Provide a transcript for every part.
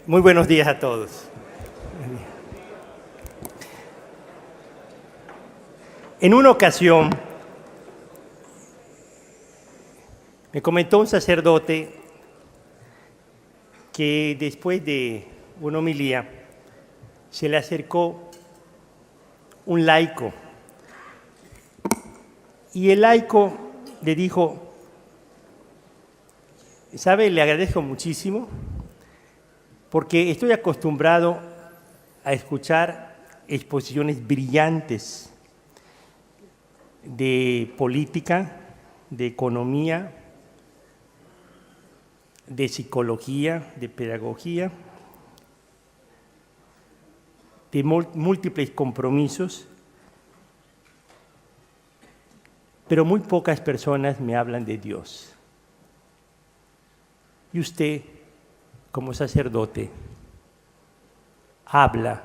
Muy buenos días a todos. En una ocasión me comentó un sacerdote que después de una homilía se le acercó un laico y el laico le dijo: ¿sabe? Le agradezco muchísimo porque estoy acostumbrado a escuchar exposiciones brillantes de política, de economía, de psicología, de pedagogía, de múltiples compromisos, pero muy pocas personas me hablan de Dios. Y usted, como sacerdote, habla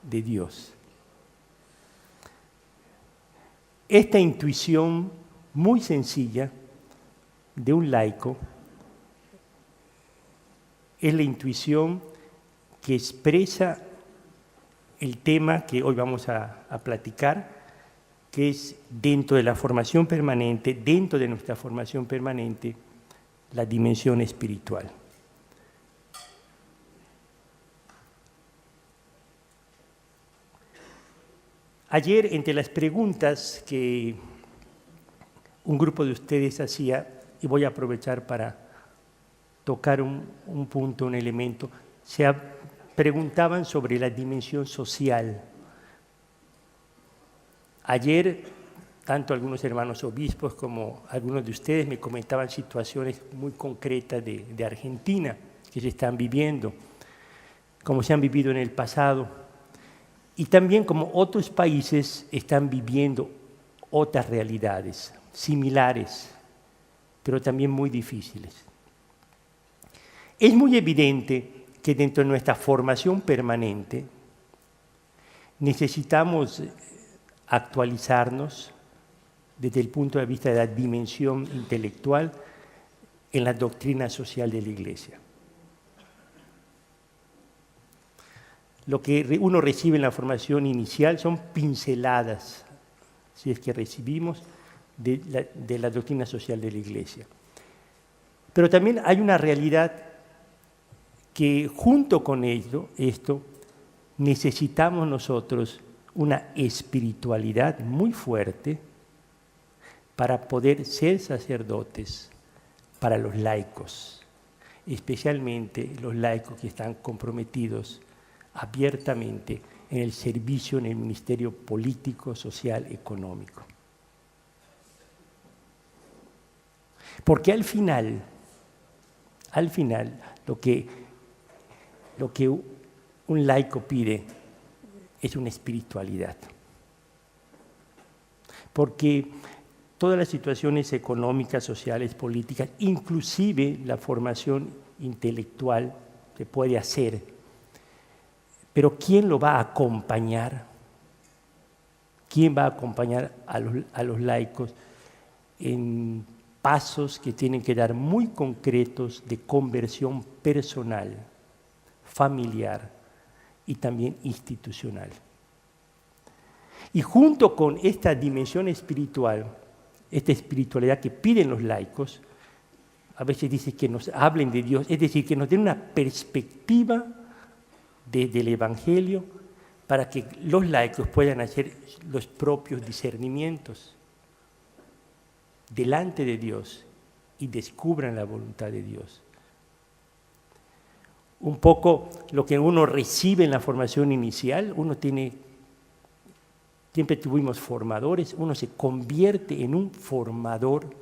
de Dios. Esta intuición muy sencilla de un laico es la intuición que expresa el tema que hoy vamos a platicar, que es dentro de la formación permanente, dentro de nuestra formación permanente, la dimensión espiritual. Ayer, entre las preguntas que un grupo de ustedes hacía, y voy a aprovechar para tocar un punto, un elemento, preguntaban sobre la dimensión social. Ayer, tanto algunos hermanos obispos como algunos de ustedes me comentaban situaciones muy concretas de Argentina que se están viviendo, como se han vivido en el pasado. Y también como otros países están viviendo otras realidades similares, pero también muy difíciles. Es muy evidente que dentro de nuestra formación permanente necesitamos actualizarnos desde el punto de vista de la dimensión intelectual en la doctrina social de la Iglesia. Lo que uno recibe en la formación inicial son pinceladas, si es que recibimos, de la doctrina social de la Iglesia. Pero también hay una realidad que junto con esto necesitamos nosotros una espiritualidad muy fuerte para poder ser sacerdotes para los laicos, especialmente los laicos que están comprometidos abiertamente en el servicio, en el ministerio político, social, económico. Porque al final, lo que un laico pide es una espiritualidad. Porque todas las situaciones económicas, sociales, políticas, inclusive la formación intelectual se puede hacer. Pero ¿quién lo va a acompañar? ¿Quién va a acompañar a los laicos en pasos que tienen que dar muy concretos de conversión personal, familiar y también institucional? Y junto con esta dimensión espiritual, esta espiritualidad que piden los laicos, a veces dice que nos hablen de Dios, es decir, que nos den una perspectiva del Evangelio para que los laicos puedan hacer los propios discernimientos delante de Dios y descubran la voluntad de Dios. Un poco lo que uno recibe en la formación inicial, siempre tuvimos formadores, uno se convierte en un formador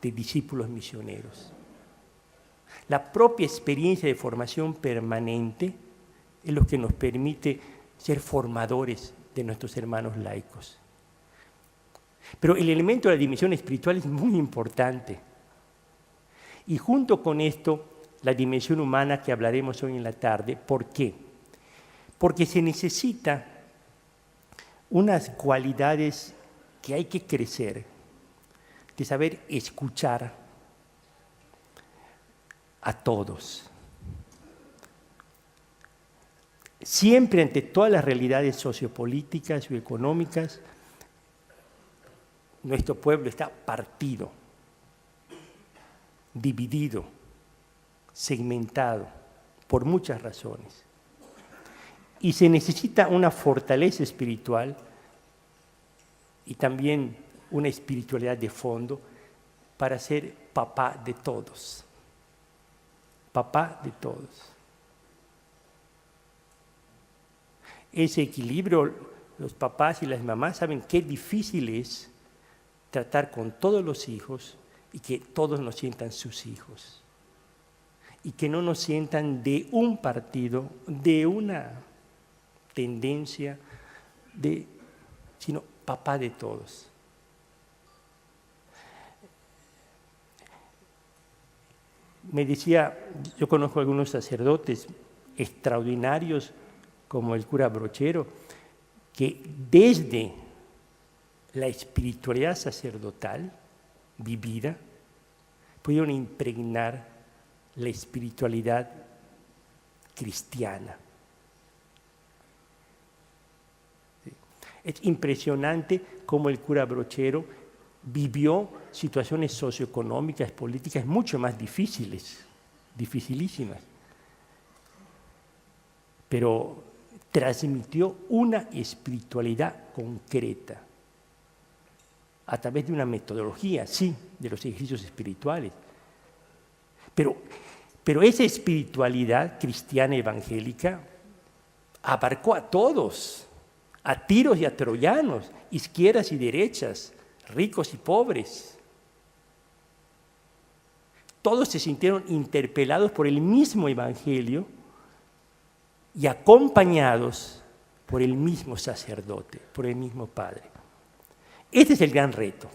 de discípulos misioneros. La propia experiencia de formación permanente es lo que nos permite ser formadores de nuestros hermanos laicos. Pero el elemento de la dimensión espiritual es muy importante. Y junto con esto, la dimensión humana que hablaremos hoy en la tarde. ¿Por qué? Porque se necesita unas cualidades que hay que crecer, de saber escuchar a todos, siempre ante todas las realidades sociopolíticas y económicas, nuestro pueblo está partido, dividido, segmentado, por muchas razones. Y se necesita una fortaleza espiritual y también una espiritualidad de fondo para ser papá de todos. Papá de todos. Ese equilibrio, los papás y las mamás saben qué difícil es tratar con todos los hijos y que todos nos sientan sus hijos. Y que no nos sientan de un partido, de una tendencia, sino papá de todos. Me decía, yo conozco algunos sacerdotes extraordinarios, como el cura Brochero, que desde la espiritualidad sacerdotal vivida pudieron impregnar la espiritualidad cristiana. Es impresionante cómo el cura Brochero vivió situaciones socioeconómicas, políticas mucho más difíciles, dificilísimas, pero transmitió una espiritualidad concreta a través de una metodología, sí, de los ejercicios espirituales. Pero esa espiritualidad cristiana evangélica abarcó a todos, a tiros y a troyanos, izquierdas y derechas, ricos y pobres. Todos se sintieron interpelados por el mismo evangelio y acompañados por el mismo sacerdote, por el mismo Padre. Este es el gran reto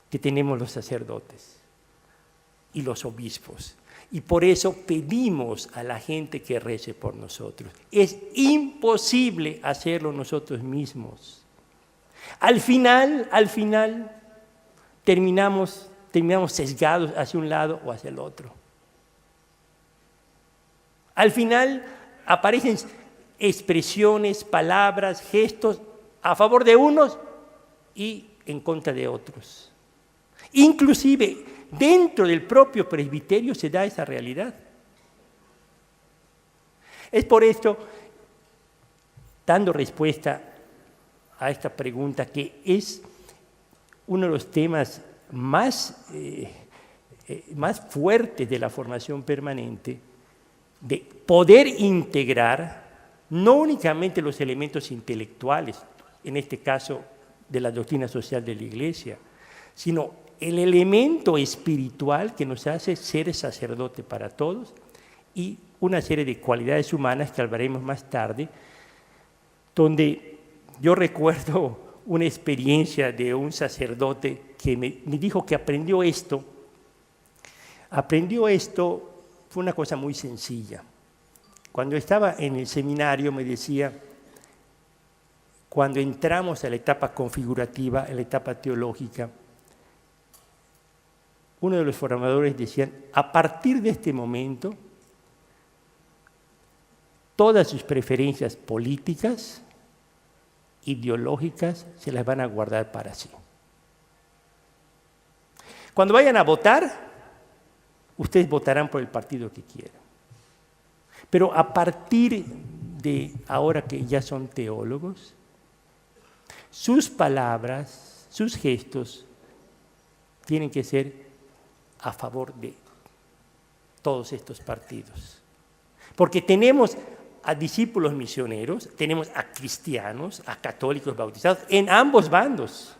que tenemos los sacerdotes y los obispos. Y por eso pedimos a la gente que rece por nosotros. Es imposible hacerlo nosotros mismos. Al final, terminamos sesgados hacia un lado o hacia el otro. Al final aparecen expresiones, palabras, gestos a favor de unos y en contra de otros. Inclusive dentro del propio presbiterio se da esa realidad. Es por esto, dando respuesta a esta pregunta, que es uno de los temas más fuertes de la formación permanente, de poder integrar no únicamente los elementos intelectuales, en este caso de la doctrina social de la Iglesia, sino el elemento espiritual que nos hace ser sacerdote para todos y una serie de cualidades humanas que hablaremos más tarde, donde yo recuerdo una experiencia de un sacerdote que me dijo que aprendió esto. Fue una cosa muy sencilla. Cuando estaba en el seminario me decía, cuando entramos a la etapa configurativa, a la etapa teológica, uno de los formadores decía, a partir de este momento, todas sus preferencias políticas, ideológicas, se las van a guardar para sí. Cuando vayan a votar, ustedes votarán por el partido que quieran. Pero a partir de ahora que ya son teólogos, sus palabras, sus gestos, tienen que ser a favor de todos estos partidos. Porque tenemos a discípulos misioneros, tenemos a cristianos, a católicos bautizados, en ambos bandos.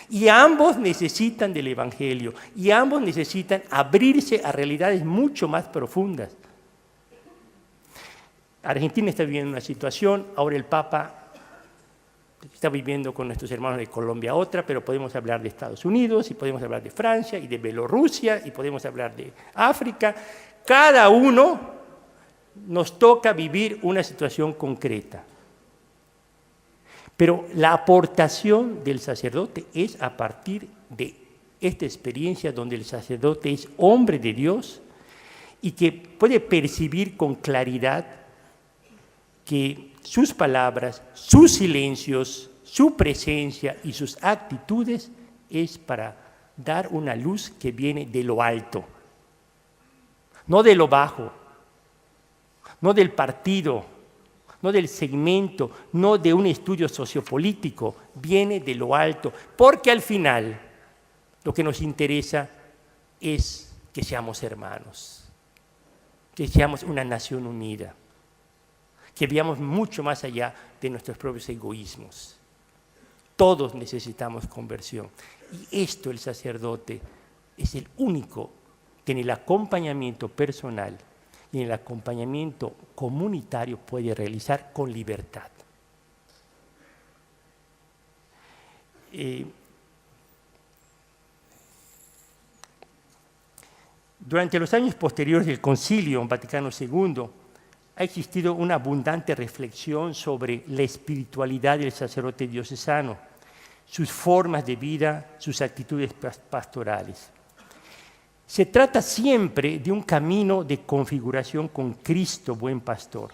Y ambos necesitan del Evangelio, y ambos necesitan abrirse a realidades mucho más profundas. Argentina está viviendo una situación, ahora el Papa está viviendo con nuestros hermanos de Colombia otra, pero podemos hablar de Estados Unidos, y podemos hablar de Francia, y de Bielorrusia, y podemos hablar de África. Cada uno nos toca vivir una situación concreta. Pero la aportación del sacerdote es a partir de esta experiencia donde el sacerdote es hombre de Dios y que puede percibir con claridad que sus palabras, sus silencios, su presencia y sus actitudes es para dar una luz que viene de lo alto, no de lo bajo, no del partido, no del segmento, no de un estudio sociopolítico, viene de lo alto, porque al final lo que nos interesa es que seamos hermanos, que seamos una nación unida, que veamos mucho más allá de nuestros propios egoísmos. Todos necesitamos conversión. Y esto el sacerdote es el único que en el acompañamiento personal y en el acompañamiento comunitario puede realizar con libertad. Durante los años posteriores del Concilio Vaticano II, ha existido una abundante reflexión sobre la espiritualidad del sacerdote diocesano, sus formas de vida, sus actitudes pastorales. Se trata siempre de un camino de configuración con Cristo, buen pastor,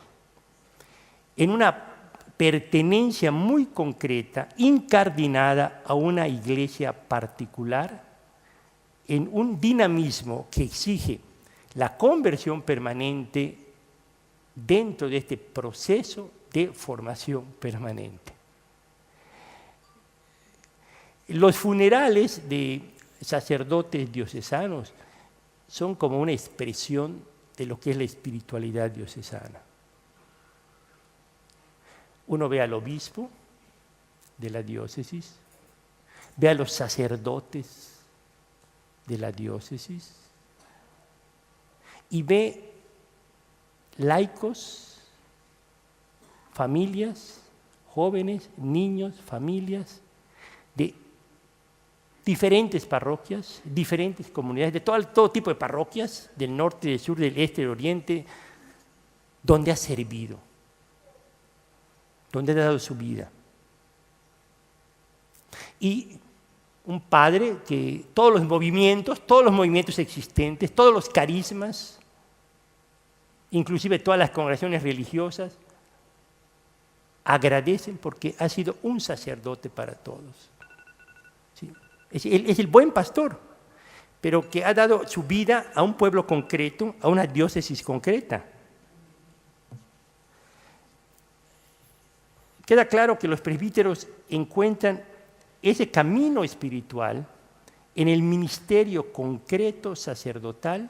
en una pertenencia muy concreta, incardinada a una iglesia particular, en un dinamismo que exige la conversión permanente dentro de este proceso de formación permanente. Los funerales de sacerdotes diocesanos son como una expresión de lo que es la espiritualidad diocesana. Uno ve al obispo de la diócesis, ve a los sacerdotes de la diócesis y ve laicos, familias, jóvenes, niños, familias de diferentes parroquias, diferentes comunidades, de todo tipo de parroquias, del norte, del sur, del este, del oriente, donde ha servido, donde ha dado su vida. Y un padre que todos los movimientos existentes, todos los carismas, inclusive todas las congregaciones religiosas, agradecen porque ha sido un sacerdote para todos. ¿Sí? Es el buen pastor, pero que ha dado su vida a un pueblo concreto, a una diócesis concreta. Queda claro que los presbíteros encuentran ese camino espiritual en el ministerio concreto sacerdotal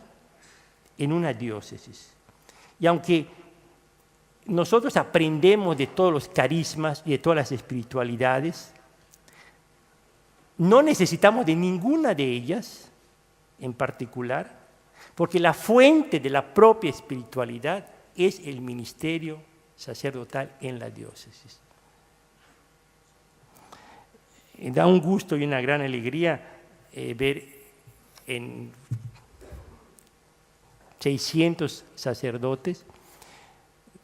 en una diócesis. Y aunque nosotros aprendemos de todos los carismas y de todas las espiritualidades, no necesitamos de ninguna de ellas en particular, porque la fuente de la propia espiritualidad es el ministerio sacerdotal en la diócesis. Da un gusto y una gran alegría ver en 600 sacerdotes,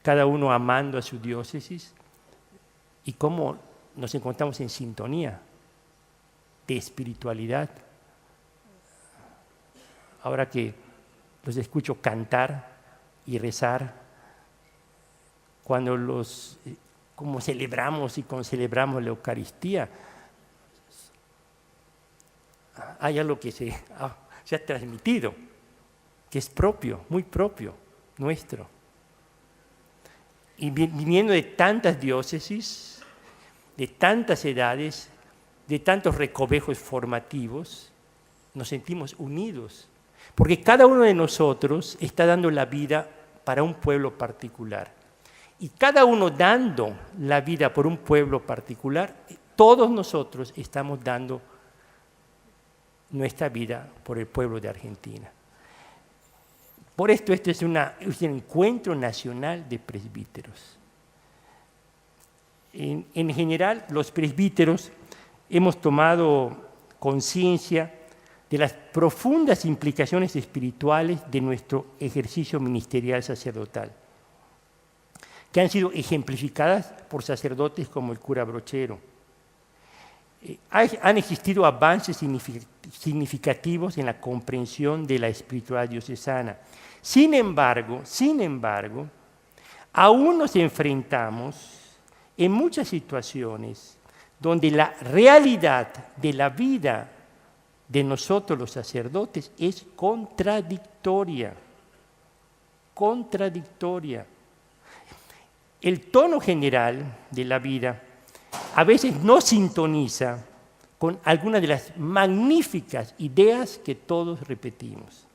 cada uno amando a su diócesis, y cómo nos encontramos en sintonía de espiritualidad. Ahora que los escucho cantar y rezar, como celebramos y concelebramos la Eucaristía, hay algo que se ha transmitido, que es propio, muy propio, nuestro. Y viniendo de tantas diócesis, de tantas edades, de tantos recovejos formativos, nos sentimos unidos, porque cada uno de nosotros está dando la vida para un pueblo particular. Y cada uno dando la vida por un pueblo particular, todos nosotros estamos dando nuestra vida por el pueblo de Argentina. Por esto, este es un encuentro nacional de presbíteros. En general, los presbíteros hemos tomado conciencia de las profundas implicaciones espirituales de nuestro ejercicio ministerial sacerdotal, que han sido ejemplificadas por sacerdotes como el cura Brochero. Han existido avances significativos en la comprensión de la espiritualidad diocesana. Sin embargo, aún nos enfrentamos en muchas situaciones donde la realidad de la vida de nosotros los sacerdotes es contradictoria. El tono general de la vida a veces no sintoniza con algunas de las magníficas ideas que todos repetimos.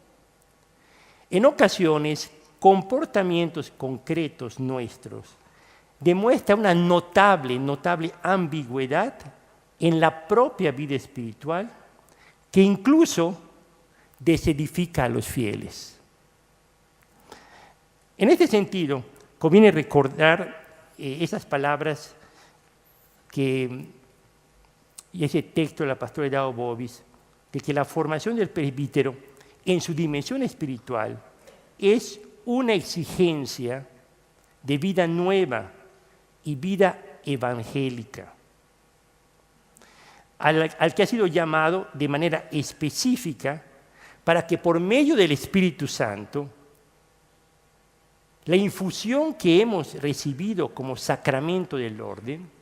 En ocasiones, comportamientos concretos nuestros demuestran una notable ambigüedad en la propia vida espiritual que incluso desedifica a los fieles. En este sentido, conviene recordar esas palabras y ese texto de la pastora Dao Bovis, de que la formación del presbítero en su dimensión espiritual es una exigencia de vida nueva y vida evangélica, al que ha sido llamado de manera específica para que por medio del Espíritu Santo la infusión que hemos recibido como sacramento del orden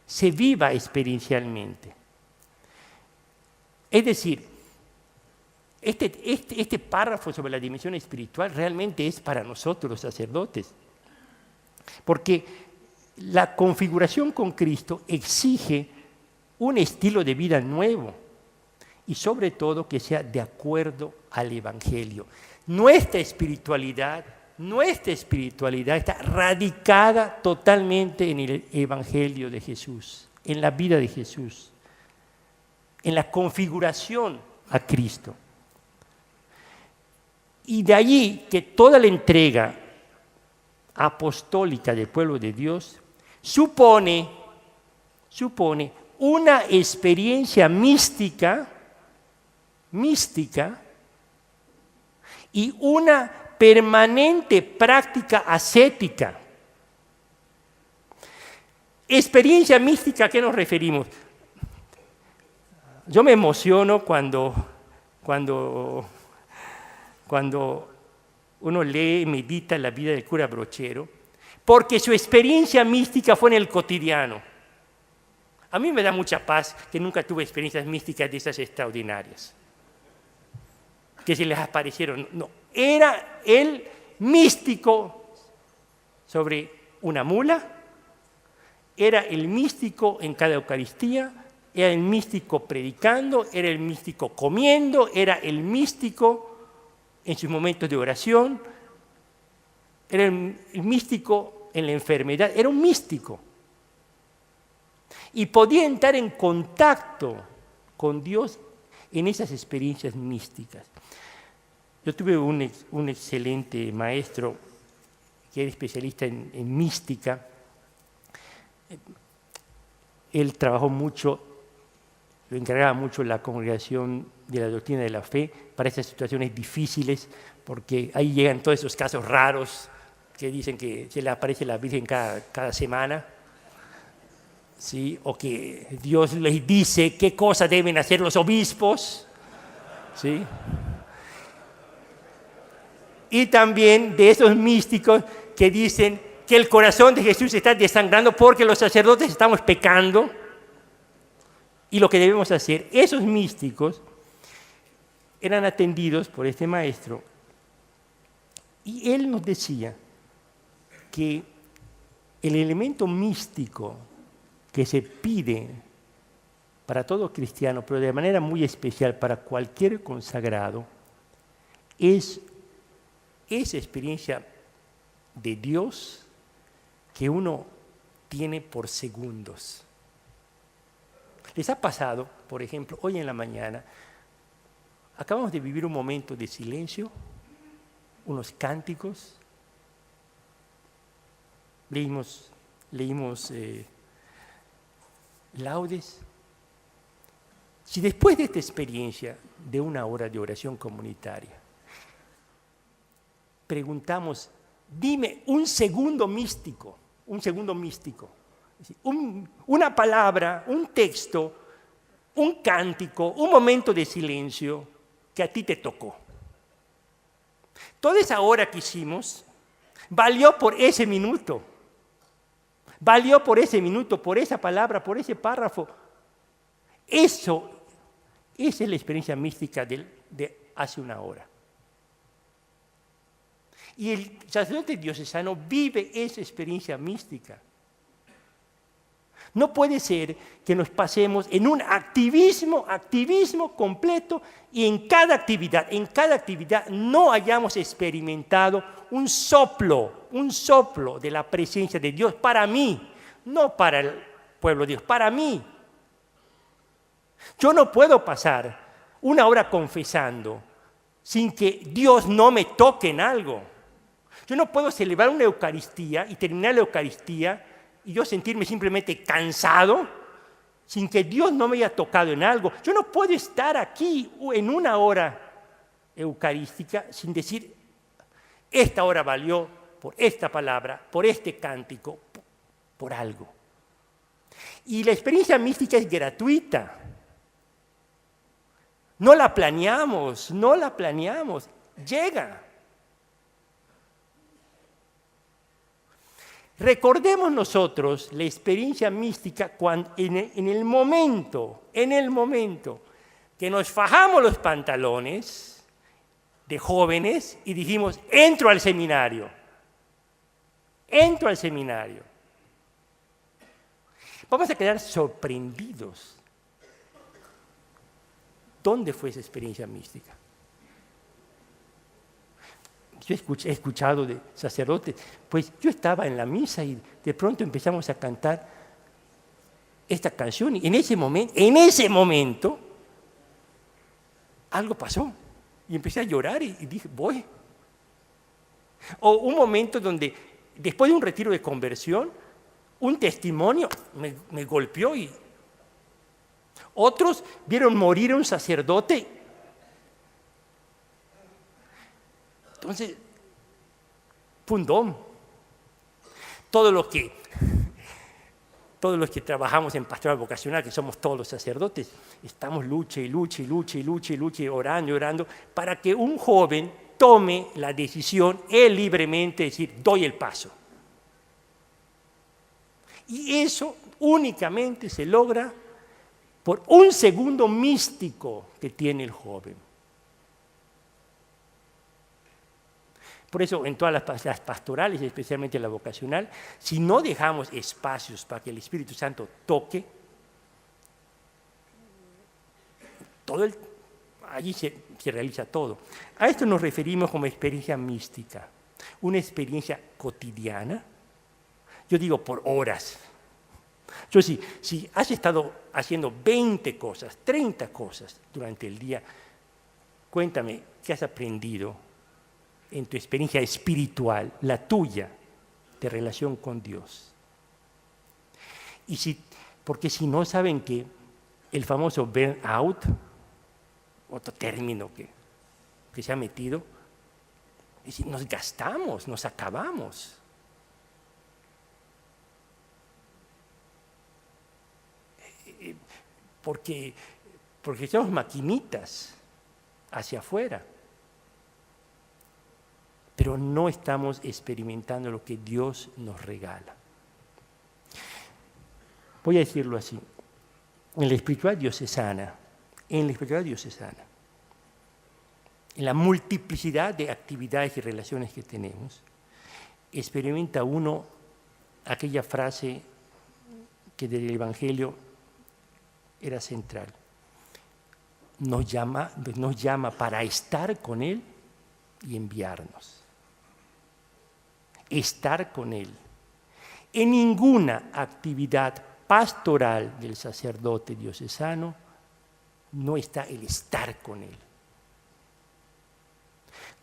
se viva experiencialmente. Es decir, este párrafo sobre la dimensión espiritual realmente es para nosotros los sacerdotes, porque la configuración con Cristo exige un estilo de vida nuevo y sobre todo que sea de acuerdo al Evangelio. Nuestra espiritualidad está radicada totalmente en el Evangelio de Jesús, en la vida de Jesús, en la configuración a Cristo. Y de allí que toda la entrega apostólica del pueblo de Dios supone una experiencia mística y una permanente práctica ascética. Experiencia mística, ¿a qué nos referimos? Yo me emociono cuando uno lee y medita la vida del cura Brochero, porque su experiencia mística fue en el cotidiano. A mí me da mucha paz que nunca tuve experiencias místicas de esas extraordinarias, que se les aparecieron. No, era el místico sobre una mula, era el místico en cada Eucaristía, era el místico predicando, era el místico comiendo, era el místico en sus momentos de oración, era el místico en la enfermedad, era un místico. Y podía entrar en contacto con Dios en esas experiencias místicas. Yo tuve un excelente maestro que era especialista en mística. Él trabajó mucho, lo encargaba mucho la congregación de la doctrina de la fe para esas situaciones difíciles, porque ahí llegan todos esos casos raros que dicen que se le aparece la Virgen cada semana, ¿sí? O que Dios les dice qué cosas deben hacer los obispos, ¿sí? Y también de esos místicos que dicen que el corazón de Jesús está desangrando porque los sacerdotes estamos pecando y lo que debemos hacer. Esos místicos eran atendidos por este maestro y él nos decía que el elemento místico que se pide para todo cristiano, pero de manera muy especial para cualquier consagrado, es esa experiencia de Dios que uno tiene por segundos. ¿Les ha pasado, por ejemplo, hoy en la mañana, acabamos de vivir un momento de silencio, unos cánticos, leímos laudes? Si después de esta experiencia de una hora de oración comunitaria preguntamos, dime un segundo místico Una palabra, un texto, un cántico, un momento de silencio que a ti te tocó. Toda esa hora que hicimos valió por ese minuto. Valió por ese minuto, por esa palabra, por ese párrafo. Esa es la experiencia mística de hace una hora. Y el sacerdote diocesano vive esa experiencia mística. No puede ser que nos pasemos en un activismo completo y en cada actividad no hayamos experimentado un soplo de la presencia de Dios para mí, no para el pueblo de Dios, para mí. Yo no puedo pasar una hora confesando sin que Dios no me toque en algo. Yo no puedo celebrar una Eucaristía y terminar la Eucaristía y yo sentirme simplemente cansado sin que Dios no me haya tocado en algo. Yo no puedo estar aquí en una hora eucarística sin decir, esta hora valió por esta palabra, por este cántico, por algo. Y la experiencia mística es gratuita. No la planeamos, llega. Recordemos nosotros la experiencia mística cuando, en el momento que nos fajamos los pantalones de jóvenes y dijimos, entro al seminario. Vamos a quedar sorprendidos. ¿Dónde fue esa experiencia mística? Yo he escuchado de sacerdotes, pues yo estaba en la misa y de pronto empezamos a cantar esta canción y en ese momento, algo pasó y empecé a llorar y dije, voy. O un momento donde, después de un retiro de conversión, un testimonio me golpeó y otros vieron morir a un sacerdote. Entonces, pundón. Todos los que trabajamos en pastoral vocacional, que somos todos los sacerdotes, estamos lucha, orando, para que un joven tome la decisión, él libremente, decir, doy el paso. Y eso únicamente se logra por un segundo místico que tiene el joven. Por eso en todas las pastorales, especialmente la vocacional, si no dejamos espacios para que el Espíritu Santo toque, allí se realiza todo. A esto nos referimos como experiencia mística, una experiencia cotidiana, yo digo por horas. Yo si has estado haciendo 20 cosas, 30 cosas durante el día, cuéntame, ¿qué has aprendido en tu experiencia espiritual, la tuya, de relación con Dios? Porque si no saben que el famoso burnout, otro término que se ha metido, es decir, nos gastamos, nos acabamos. Porque somos maquinitas hacia afuera. Pero no estamos experimentando lo que Dios nos regala. Voy a decirlo así. En la espiritualidad diocesana, en la multiplicidad de actividades y relaciones que tenemos, experimenta uno aquella frase que del Evangelio era central. Nos llama para estar con Él y enviarnos. Estar con Él. En ninguna actividad pastoral del sacerdote diocesano no está el estar con Él.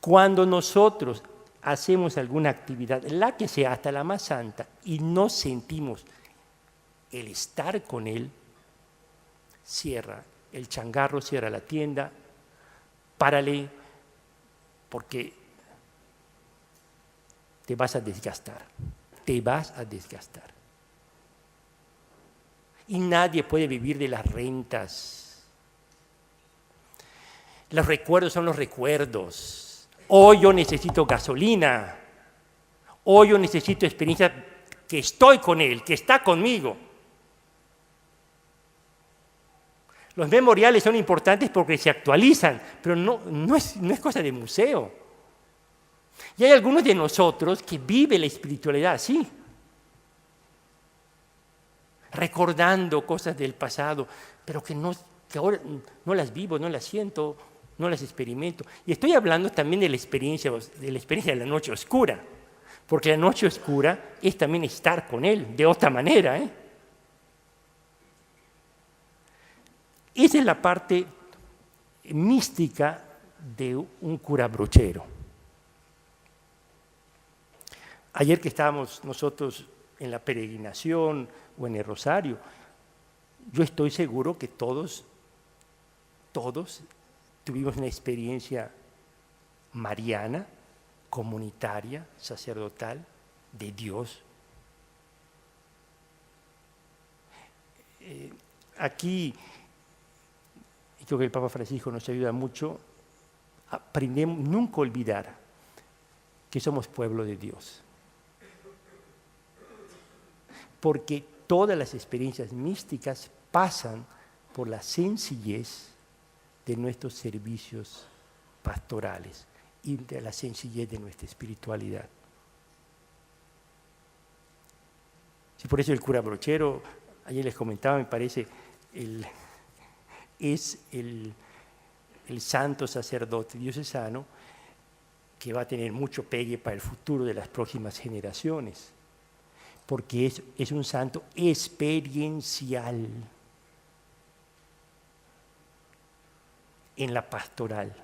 Cuando nosotros hacemos alguna actividad, la que sea, hasta la más santa, y no sentimos el estar con Él, cierra el changarro, cierra la tienda, párale, porque te vas a desgastar. y nadie puede vivir de las rentas. Los recuerdos son los recuerdos. Hoy yo necesito gasolina. Hoy yo necesito experiencia que estoy con Él, que está conmigo. Los memoriales son importantes porque se actualizan, pero no es cosa de museo. Y hay algunos de nosotros que viven la espiritualidad así, recordando cosas del pasado, pero que ahora no las vivo, no las siento, no las experimento. Y estoy hablando también de la experiencia de la noche oscura, porque la noche oscura es también estar con Él, de otra manera, Esa es la parte mística de un cura brochero. Ayer que estábamos nosotros en la peregrinación o en el rosario, yo estoy seguro que todos tuvimos una experiencia mariana, comunitaria, sacerdotal, de Dios. Aquí creo que el Papa Francisco nos ayuda mucho, aprendemos nunca olvidar que somos pueblo de Dios. Porque todas las experiencias místicas pasan por la sencillez de nuestros servicios pastorales y de la sencillez de nuestra espiritualidad. Sí, por eso el cura brochero, ayer les comentaba, me parece, es el santo sacerdote diocesano que va a tener mucho pegue para el futuro de las próximas generaciones, porque es un santo experiencial en la pastoral.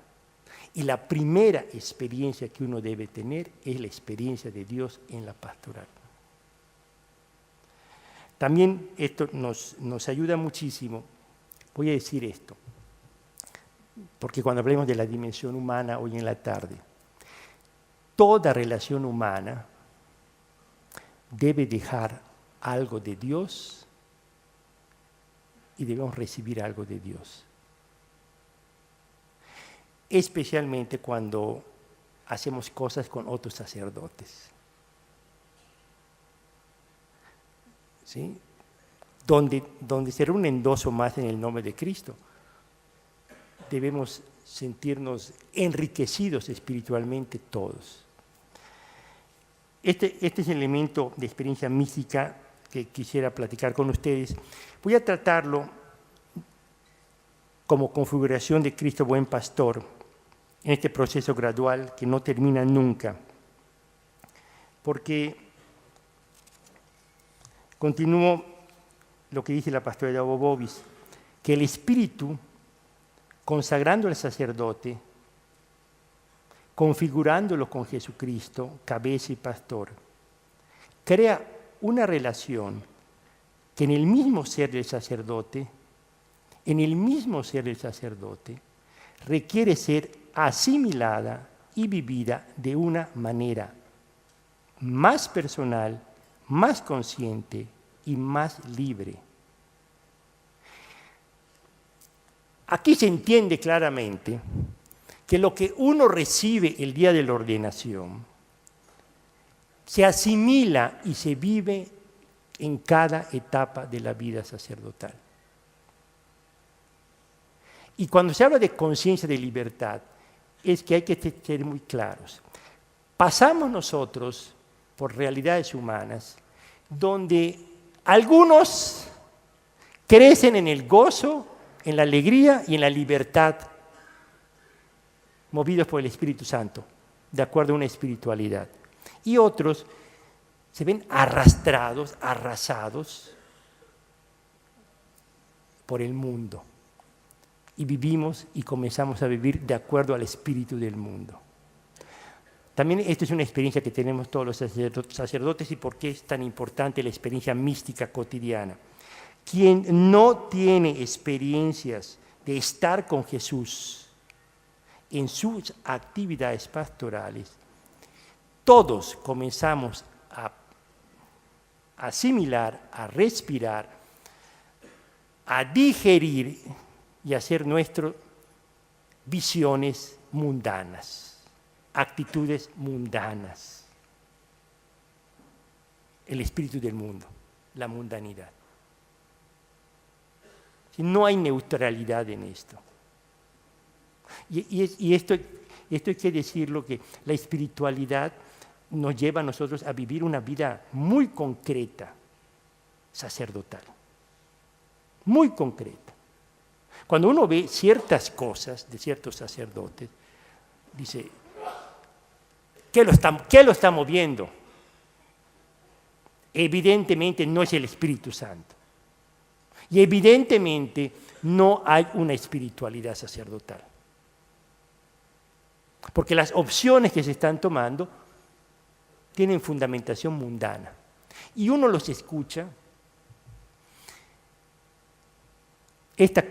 Y la primera experiencia que uno debe tener es la experiencia de Dios en la pastoral. También esto nos ayuda muchísimo. Voy a decir esto, porque cuando hablemos de la dimensión humana hoy en la tarde, toda relación humana debe dejar algo de Dios y debemos recibir algo de Dios. Especialmente cuando hacemos cosas con otros sacerdotes. ¿Sí? Donde se reúnen dos o más en el nombre de Cristo, debemos sentirnos enriquecidos espiritualmente todos. Este es el elemento de experiencia mística que quisiera platicar con ustedes. Voy a tratarlo como configuración de Cristo Buen Pastor en este proceso gradual que no termina nunca. Porque continúo lo que dice la pastora de Bobovis, que el Espíritu, consagrando al sacerdote, configurándolo con Jesucristo, cabeza y pastor, crea una relación que en el mismo ser del sacerdote, requiere ser asimilada y vivida de una manera más personal, más consciente y más libre. Aquí se entiende claramente que lo que uno recibe el día de la ordenación se asimila y se vive en cada etapa de la vida sacerdotal. Y cuando se habla de conciencia de libertad, es que hay que ser muy claros. Pasamos nosotros por realidades humanas donde algunos crecen en el gozo, en la alegría y en la libertad, movidos por el Espíritu Santo, de acuerdo a una espiritualidad. Y otros se ven arrastrados, arrasados por el mundo. Y vivimos y comenzamos a vivir de acuerdo al espíritu del mundo. También esta es una experiencia que tenemos todos los sacerdotes y por qué es tan importante la experiencia mística cotidiana. Quien no tiene experiencias de estar con Jesús en sus actividades pastorales, todos comenzamos a asimilar, a respirar a digerir y hacer nuestras visiones mundanas, actitudes mundanas. El espíritu del mundo, la mundanidad. No hay neutralidad en esto. Y esto hay que decirlo, que la espiritualidad nos lleva a nosotros a vivir una vida muy concreta, sacerdotal. Muy concreta. Cuando uno ve ciertas cosas de ciertos sacerdotes, dice, ¿qué lo está moviendo? Evidentemente no es el Espíritu Santo. Y evidentemente no hay una espiritualidad sacerdotal. Porque las opciones que se están tomando tienen fundamentación mundana. Y uno los escucha,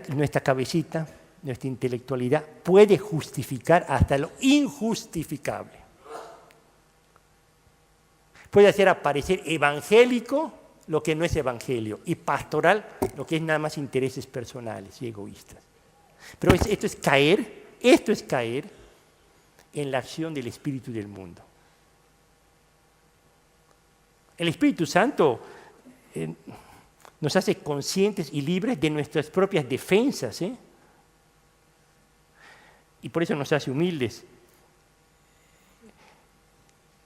nuestra cabecita, nuestra intelectualidad puede justificar hasta lo injustificable. Puede hacer aparecer evangélico lo que no es evangelio y pastoral lo que es nada más intereses personales y egoístas. Pero esto es caer en la acción del espíritu del mundo. El Espíritu Santo nos hace conscientes y libres de nuestras propias defensas, y por eso nos hace humildes.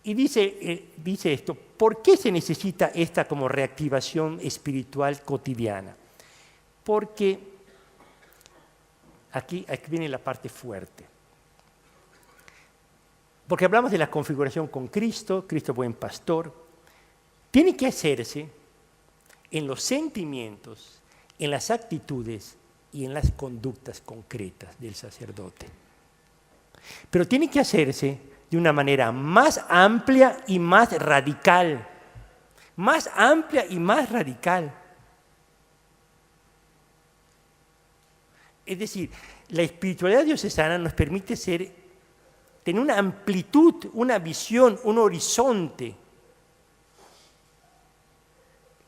Y dice esto, ¿por qué se necesita esta como reactivación espiritual cotidiana? Porque aquí viene la parte fuerte. Porque hablamos de la configuración con Cristo, Cristo buen pastor. Tiene que hacerse en los sentimientos, en las actitudes y en las conductas concretas del sacerdote. Pero tiene que hacerse de una manera más amplia y más radical. Más amplia y más radical. Es decir, la espiritualidad diocesana nos permite tener una amplitud, una visión, un horizonte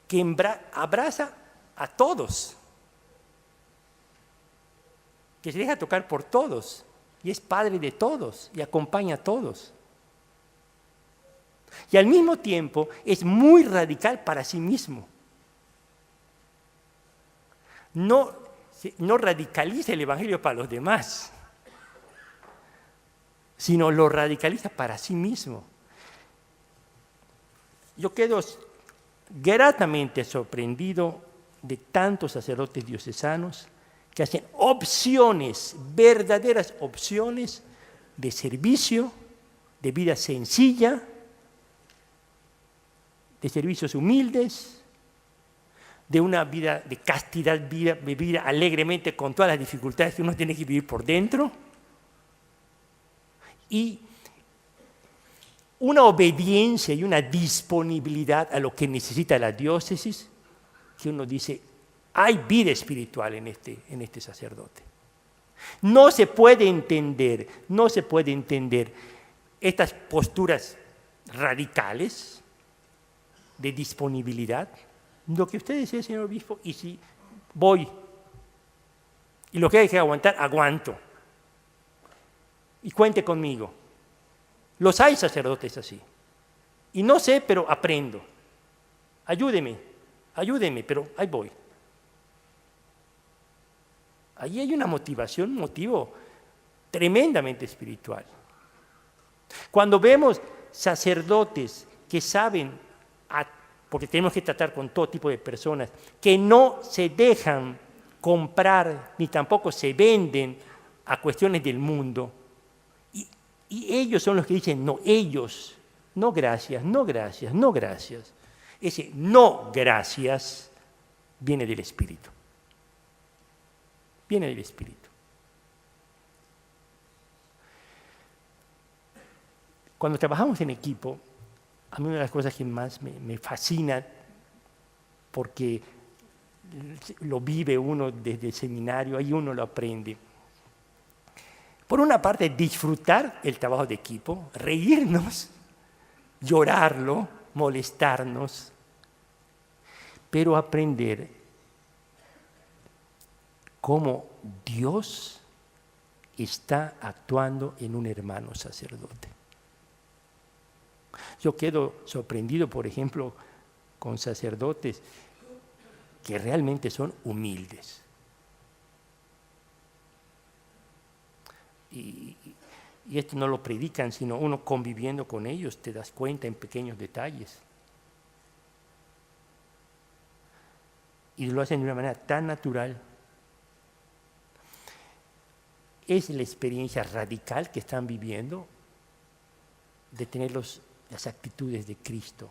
que abraza a todos, que se deja tocar por todos, y es padre de todos, y acompaña a todos. Y al mismo tiempo es muy radical para sí mismo. No radicaliza el Evangelio para los demás, sino lo radicaliza para sí mismo. Yo quedo gratamente sorprendido de tantos sacerdotes diocesanos que hacen opciones, verdaderas opciones de servicio, de vida sencilla, de servicios humildes, de una vida de castidad, vivir alegremente con todas las dificultades que uno tiene que vivir por dentro, y una obediencia y una disponibilidad a lo que necesita la diócesis, que uno dice, hay vida espiritual en este sacerdote. No se puede entender estas posturas radicales de disponibilidad. Lo que usted decía, señor obispo, y si voy, y lo que hay que aguantar, aguanto. Y cuente conmigo. Los hay sacerdotes así. Y no sé, pero aprendo. Ayúdeme, pero ahí voy. Allí hay una motivación, un motivo tremendamente espiritual. Cuando vemos sacerdotes que saben, porque tenemos que tratar con todo tipo de personas, que no se dejan comprar ni tampoco se venden a cuestiones del mundo, y ellos son los que dicen, no, ellos, no gracias, no gracias, no gracias. Ese no gracias viene del Espíritu. Viene del Espíritu. Cuando trabajamos en equipo, a mí una de las cosas que más me fascina, porque lo vive uno desde el seminario, ahí uno lo aprende. Por una parte, disfrutar el trabajo de equipo, reírnos, llorarlo, molestarnos, pero aprender cómo Dios está actuando en un hermano sacerdote. Yo quedo sorprendido, por ejemplo, con sacerdotes que realmente son humildes. Y esto no lo predican, sino uno conviviendo con ellos te das cuenta en pequeños detalles. Y lo hacen de una manera tan natural. Es la experiencia radical que están viviendo de tener las actitudes de Cristo,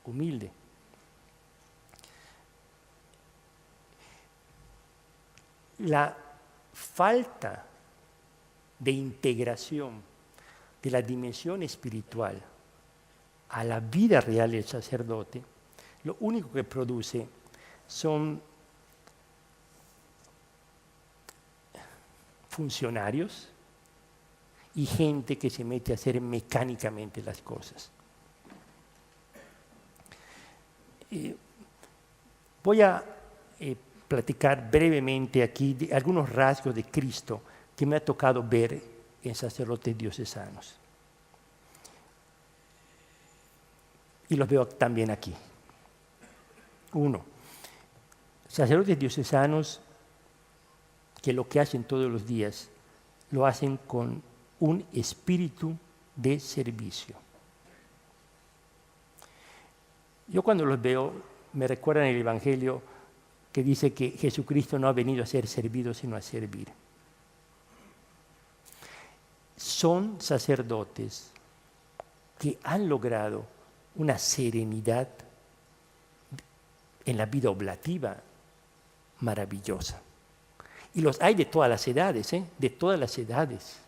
humilde. La falta de integración de la dimensión espiritual a la vida real del sacerdote, lo único que produce son funcionarios y gente que se mete a hacer mecánicamente las cosas. Voy a platicar brevemente aquí de algunos rasgos de Cristo que me ha tocado ver en sacerdotes diocesanos. Y los veo también aquí. 1. Sacerdotes diocesanos que lo que hacen todos los días lo hacen con un espíritu de servicio. Yo cuando los veo me recuerdan el Evangelio que dice que Jesucristo no ha venido a ser servido sino a servir. Son sacerdotes que han logrado una serenidad en la vida oblativa maravillosa. Y los hay de todas las edades, de todas las edades.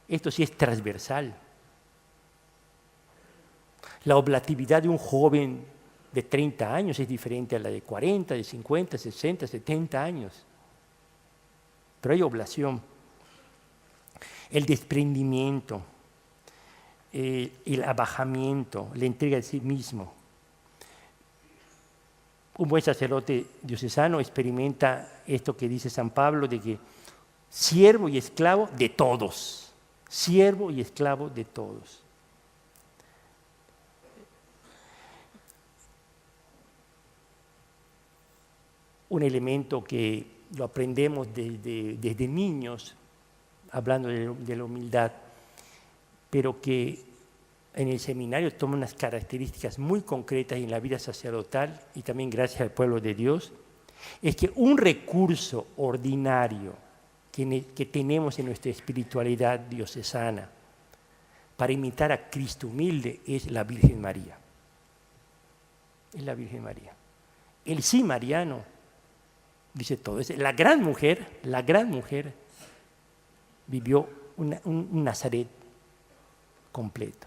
Esto sí es transversal. La oblatividad de un joven de 30 años es diferente a la de 40, de 50, 60, 70 años. Pero hay oblación. El desprendimiento, el abajamiento, la entrega de sí mismo. Un buen sacerdote diocesano experimenta esto que dice San Pablo, de que siervo y esclavo de todos, siervo y esclavo de todos. Un elemento que lo aprendemos desde niños, hablando de la humildad, pero que en el seminario toma unas características muy concretas en la vida sacerdotal y también gracias al pueblo de Dios, es que un recurso ordinario que tenemos en nuestra espiritualidad diocesana para imitar a Cristo humilde es la Virgen María. Es la Virgen María. El sí mariano dice todo. La gran mujer vivió un Nazaret completo.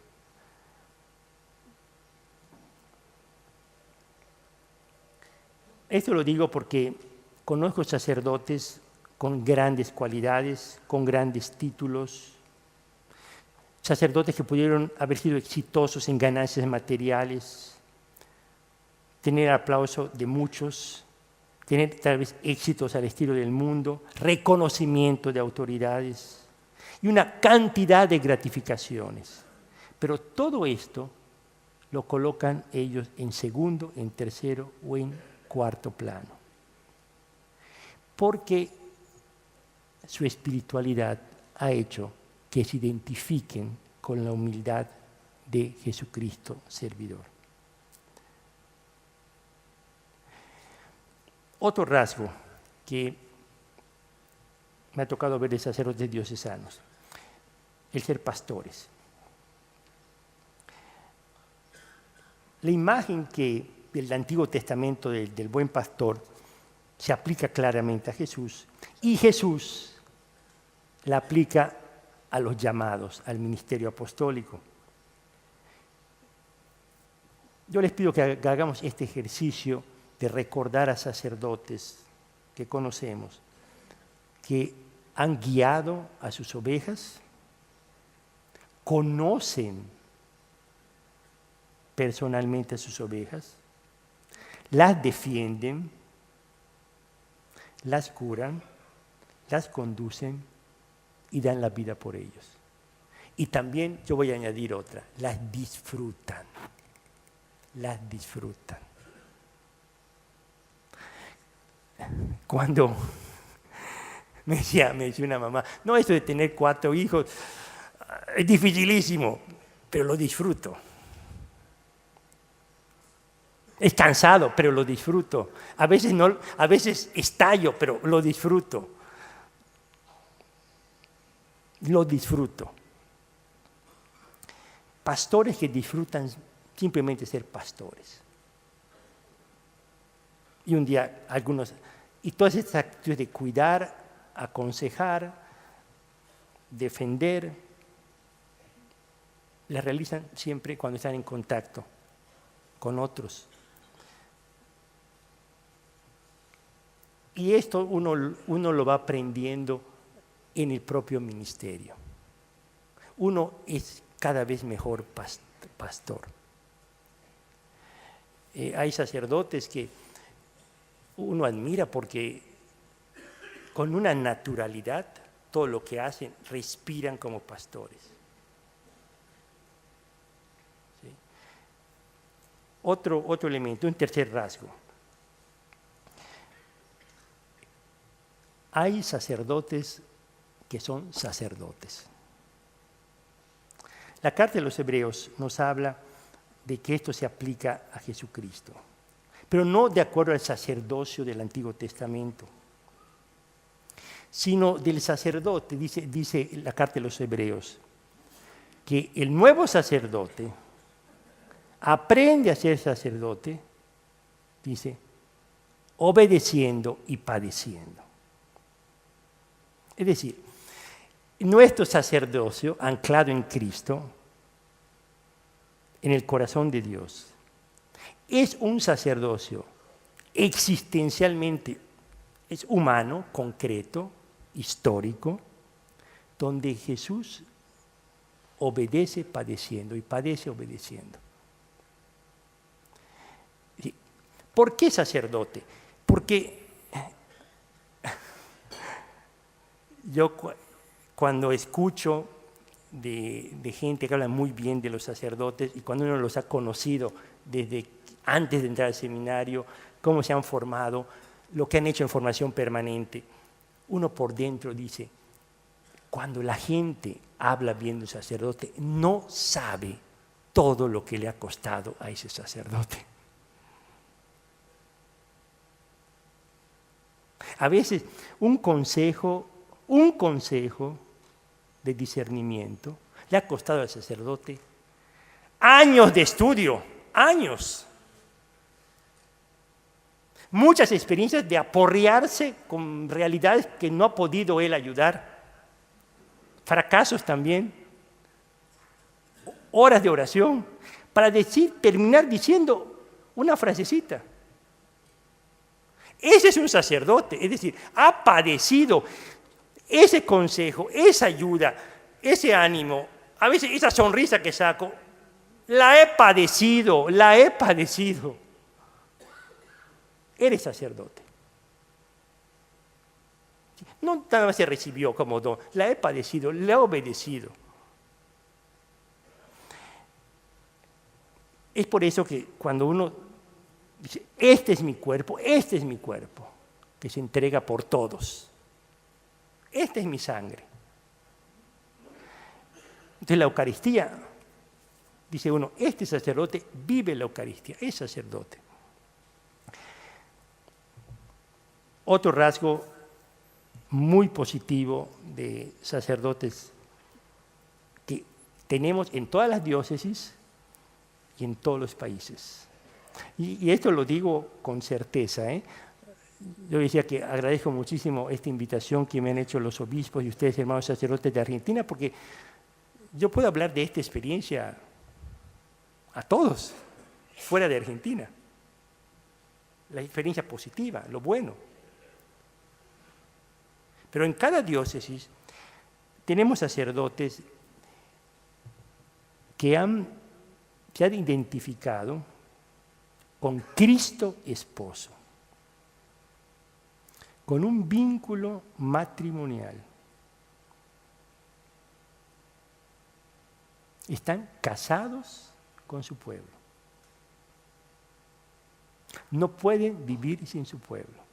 Esto lo digo porque conozco sacerdotes con grandes cualidades, con grandes títulos, sacerdotes que pudieron haber sido exitosos en ganancias materiales, tener aplauso de muchos, tener tal vez éxitos al estilo del mundo, reconocimiento de autoridades y una cantidad de gratificaciones. Pero todo esto lo colocan ellos en segundo, en tercero o en cuarto plano. Porque su espiritualidad ha hecho que se identifiquen con la humildad de Jesucristo servidor. Otro rasgo que me ha tocado ver de sacerdotes diocesanos, el ser pastores. La imagen que del Antiguo Testamento del buen pastor se aplica claramente a Jesús y Jesús la aplica a los llamados, al ministerio apostólico. Yo les pido que hagamos este ejercicio de recordar a sacerdotes que conocemos, que han guiado a sus ovejas, conocen personalmente a sus ovejas, las defienden, las curan, las conducen y dan la vida por ellos. Y también yo voy a añadir otra, las disfrutan. Las disfrutan. Cuando me decía una mamá, no, esto de tener 4 hijos es dificilísimo, pero lo disfruto. Es cansado, pero lo disfruto. A veces no, a veces estallo, pero lo disfruto. Lo disfruto. Pastores que disfrutan simplemente ser pastores. Y un día algunos, y todas estas actitudes de cuidar, aconsejar, defender, las realizan siempre cuando están en contacto con otros. Y esto uno lo va aprendiendo en el propio ministerio. Uno es cada vez mejor pastor. Hay sacerdotes que uno admira porque con una naturalidad todo lo que hacen, respiran como pastores. ¿Sí? Otro elemento, un tercer rasgo. Hay sacerdotes que son sacerdotes. La carta de los Hebreos nos habla de que esto se aplica a Jesucristo, pero no de acuerdo al sacerdocio del Antiguo Testamento, sino del sacerdote, dice la carta de los Hebreos, que el nuevo sacerdote aprende a ser sacerdote, dice, obedeciendo y padeciendo. Es decir, nuestro sacerdocio, anclado en Cristo, en el corazón de Dios, es un sacerdocio existencialmente, es humano, concreto, histórico, donde Jesús obedece padeciendo y padece obedeciendo. ¿Por qué sacerdote? Porque yo cuando escucho de gente que habla muy bien de los sacerdotes y cuando uno los ha conocido desde antes de entrar al seminario, cómo se han formado, lo que han hecho en formación permanente, uno por dentro dice, cuando la gente habla bien de un sacerdote, no sabe todo lo que le ha costado a ese sacerdote. A veces un consejo de discernimiento le ha costado al sacerdote años de estudio, años. Muchas experiencias de aporrearse con realidades que no ha podido él ayudar. Fracasos también. Horas de oración para terminar diciendo una frasecita. Ese es un sacerdote, es decir, ha padecido ese consejo, esa ayuda, ese ánimo, a veces esa sonrisa que saco, la he padecido. Eres sacerdote. No nada más se recibió como don, la he padecido, la he obedecido. Es por eso que cuando uno dice, este es mi cuerpo, que se entrega por todos. Esta es mi sangre. Entonces la Eucaristía, dice uno, este sacerdote vive la Eucaristía, es sacerdote. Otro rasgo muy positivo de sacerdotes que tenemos en todas las diócesis y en todos los países. Y esto lo digo con certeza, ¿eh? Yo decía que agradezco muchísimo esta invitación que me han hecho los obispos y ustedes, hermanos sacerdotes de Argentina, porque yo puedo hablar de esta experiencia a todos, fuera de Argentina. La experiencia positiva, lo bueno. Pero en cada diócesis tenemos sacerdotes que se han identificado con Cristo esposo, con un vínculo matrimonial. Están casados con su pueblo. No pueden vivir sin su pueblo.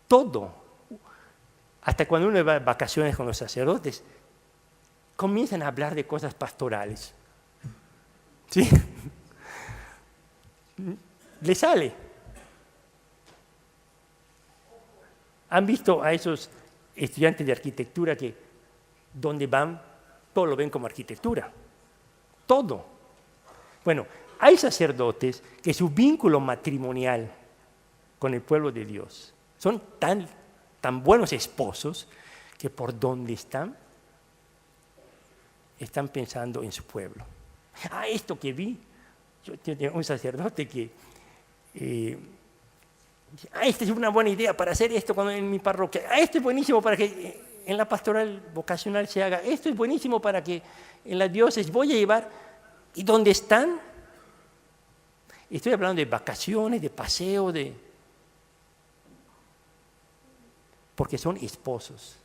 Todo, hasta cuando uno va de vacaciones con los sacerdotes, comienzan a hablar de cosas pastorales. ¿Sí? Le sale. ¿Han visto a esos estudiantes de arquitectura que donde van, todo lo ven como arquitectura? Todo. Bueno, hay sacerdotes que su vínculo matrimonial con el pueblo de Dios son tan buenos esposos que por donde están pensando en su pueblo. Esto que vi, yo tenía un sacerdote que esta es una buena idea para hacer esto en mi parroquia. Esto es buenísimo para que en la pastoral vocacional se haga. Esto es buenísimo para que en la diócesis voy a llevar. ¿Y dónde están? Estoy hablando de vacaciones, de paseo, porque son esposos.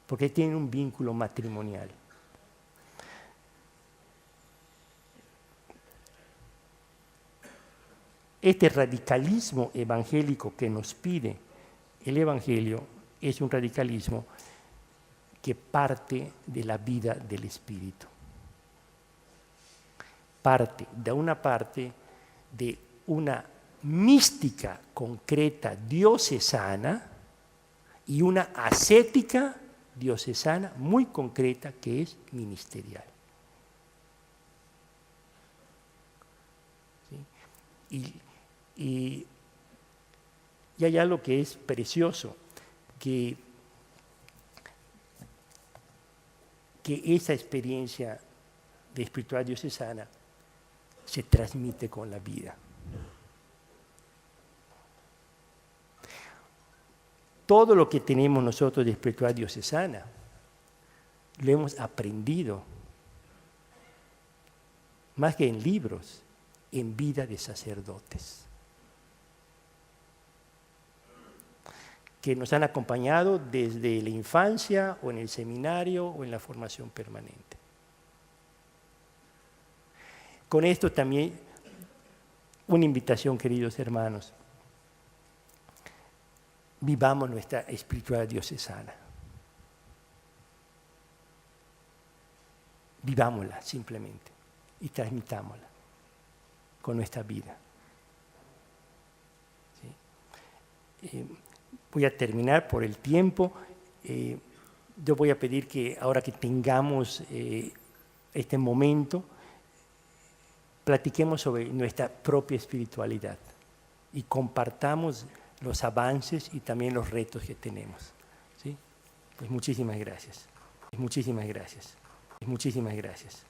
Porque tienen un vínculo matrimonial. Este radicalismo evangélico que nos pide el Evangelio es un radicalismo que parte de la vida del Espíritu. Parte de una mística concreta diocesana y una ascética diocesana muy concreta que es ministerial. ¿Sí? Y hay algo que es precioso, que esa experiencia de espiritualidad diocesana se transmite con la vida. Todo lo que tenemos nosotros de espiritualidad diocesana lo hemos aprendido, más que en libros, en vida de sacerdotes, que nos han acompañado desde la infancia o en el seminario o en la formación permanente. Con esto también una invitación, queridos hermanos. Vivamos nuestra espiritualidad diocesana. Vivámosla simplemente y transmitámosla con nuestra vida. ¿Sí? Voy a terminar por el tiempo. Yo voy a pedir que ahora que tengamos este momento, platiquemos sobre nuestra propia espiritualidad y compartamos los avances y también los retos que tenemos. ¿Sí? Pues muchísimas gracias. Muchísimas gracias. Muchísimas gracias.